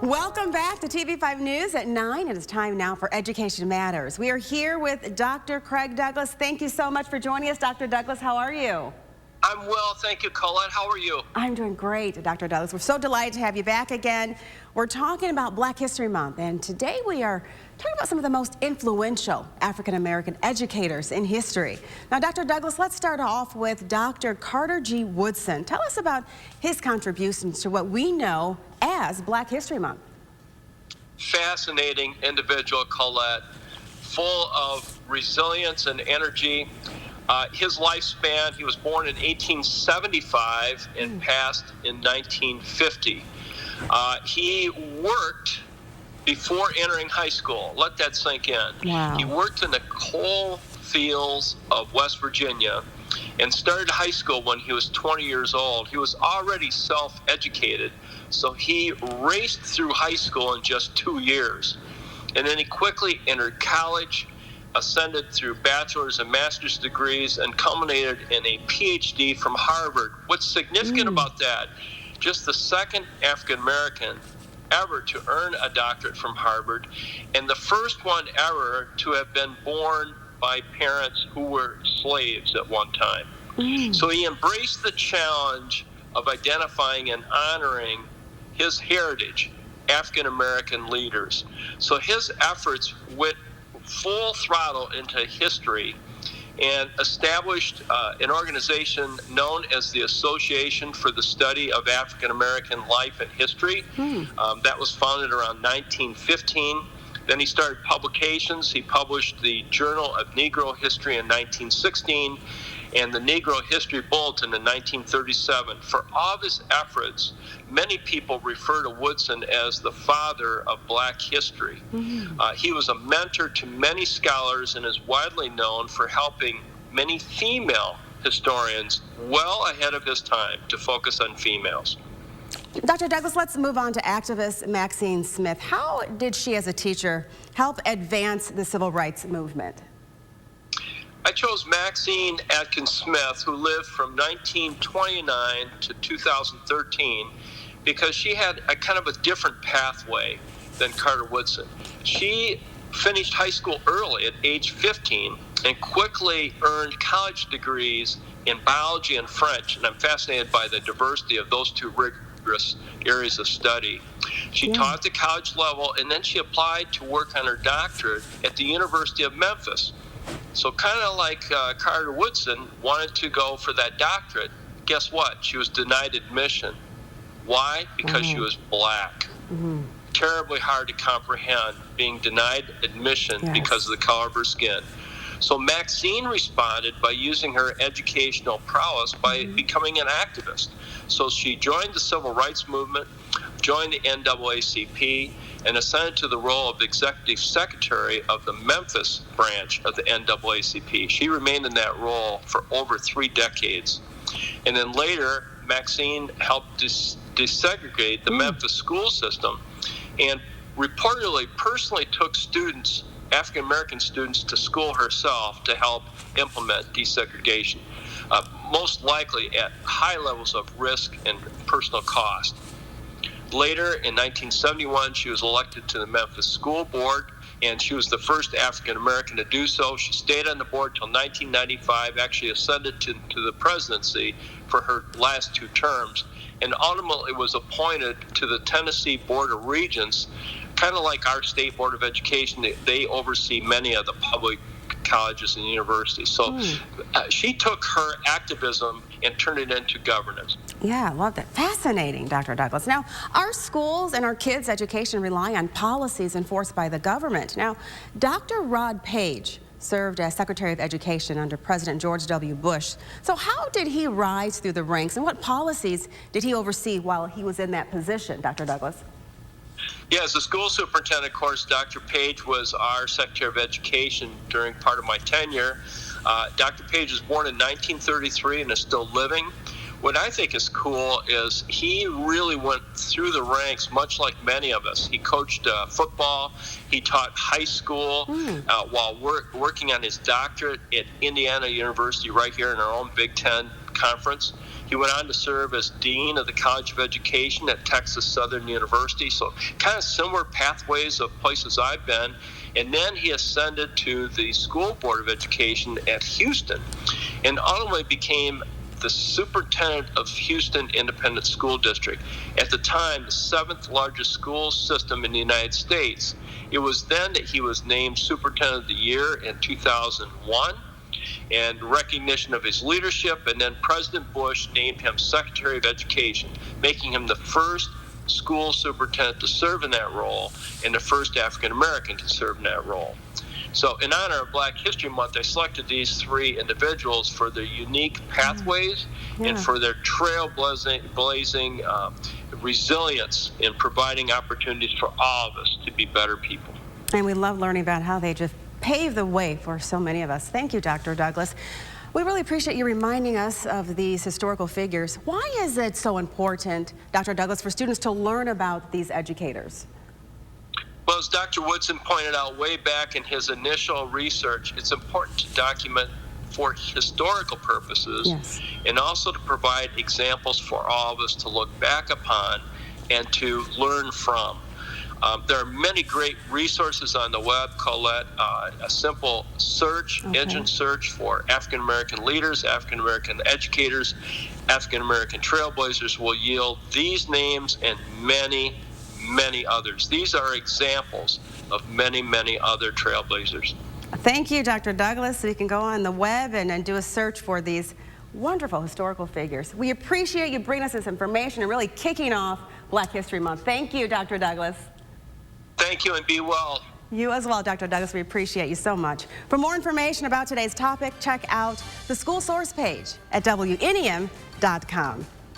Welcome back to TV5 News at 9. It is time now for Education Matters. We are here with Dr. Craig Douglas. Thank you so much for joining us, Dr. Douglas. How are you? I'm well, thank you, Colette. How are you? I'm doing great, Dr. Douglas. We're so delighted to have you back again. We're talking about Black History Month, and today we are talking about some of the most influential African-American educators in history. Now, Dr. Douglas, let's start off with Dr. Carter G. Woodson. Tell us about his contributions to what we know as Black History Month. Fascinating individual, Colette, full of resilience and energy. His lifespan, he was born in 1875 and passed in 1950. He worked before entering high school. Let that sink in. Wow. He worked in the coal fields of West Virginia and started high school when he was 20 years old. He was already self-educated, so he raced through high school in just 2 years. And then he quickly entered college, ascended through bachelor's and master's degrees, and culminated in a PhD from Harvard. What's significant about that? Just the second African-American ever to earn a doctorate from Harvard, and the first one ever to have been born by parents who were slaves at one time. So he embraced the challenge of identifying and honoring his heritage, African-American leaders. So his efforts went full throttle into history and established an organization known as the Association for the Study of African-American Life and History. That was founded around 1915. Then he started publications. He published the Journal of Negro History in 1916 and the Negro History Bulletin in 1937. For all of his efforts, many people refer to Woodson as the father of Black history. He was a mentor to many scholars and is widely known for helping many female historians well ahead of his time to focus on females. Dr. Douglas, let's move on to activist Maxine Smith. How did she, as a teacher, help advance the civil rights movement? I chose Maxine Atkins Smith, who lived from 1929 to 2013, because she had a kind of a different pathway than Carter Woodson. She finished high school early at age 15 and quickly earned college degrees in biology and French, and I'm fascinated by the diversity of those two rigorous areas of study. She taught at the college level, and then she applied to work on her doctorate at the University of Memphis. So kind of like Carter Woodson wanted to go for that doctorate. Guess what? She was denied admission. Why? Because she was Black. Terribly hard to comprehend, being denied admission because of the color of her skin. So Maxine responded by using her educational prowess by becoming an activist. So she joined the civil rights movement, joined the NAACP, and ascended to the role of executive secretary of the Memphis branch of the NAACP. She remained in that role for over 3 decades. And then later, Maxine helped desegregate the Memphis school system and reportedly personally took students, African-American students, to school herself to help implement desegregation, most likely at high levels of risk and personal cost. Later, in 1971, she was elected to the Memphis School Board, and she was the first African-American to do so. She stayed on the board till 1995, actually ascended to the presidency for her last 2 terms, and ultimately was appointed to the Tennessee Board of Regents, kind of like our State Board of Education. They oversee many of the public colleges and universities. So she took her activism and turned it into governance. Yeah, I love that. Fascinating, Dr. Douglas. Now, our schools and our kids' education rely on policies enforced by the government. Now, Dr. Rod Page served as Secretary of Education under President George W. Bush. So how did he rise through the ranks, and what policies did he oversee while he was in that position, Dr. Douglas? Yeah, as a school superintendent, of course, Dr. Page was our Secretary of Education during part of my tenure. Dr. Page was born in 1933 and is still living. What I think is cool is he really went through the ranks, much like many of us. He coached football. He taught high school while working on his doctorate at Indiana University right here in our own Big Ten conference. He went on to serve as Dean of the College of Education at Texas Southern University, so kind of similar pathways of places I've been. And then he ascended to the School Board of Education at Houston and ultimately became the superintendent of Houston Independent School District. At the time, the 7th largest school system in the United States. It was then that he was named Superintendent of the Year in 2001, and recognition of his leadership, and then President Bush named him Secretary of Education, making him the first school superintendent to serve in that role and the first African American to serve in that role. So in honor of Black History Month, I selected these 3 individuals for their unique pathways and for their trailblazing resilience in providing opportunities for all of us to be better people. And we love learning about how they just pave the way for so many of us. Thank you, Dr. Douglas. We really appreciate you reminding us of these historical figures. Why is it so important, Dr. Douglas, for students to learn about these educators? Well, as Dr. Woodson pointed out way back in his initial research, it's important to document for historical purposes and also to provide examples for all of us to look back upon and to learn from. There are many great resources on the web. Colette, a simple search, engine search for African American leaders, African American educators, African American trailblazers will yield these names and many, many others. These are examples of many, many other trailblazers. Thank you, Dr. Douglas. So you can go on the web and do a search for these wonderful historical figures. We appreciate you bringing us this information and really kicking off Black History Month. Thank you, Dr. Douglas. Thank you, and be well. You as well, Dr. Douglas. We appreciate you so much. For more information about today's topic, check out the school source page at WNEM.com.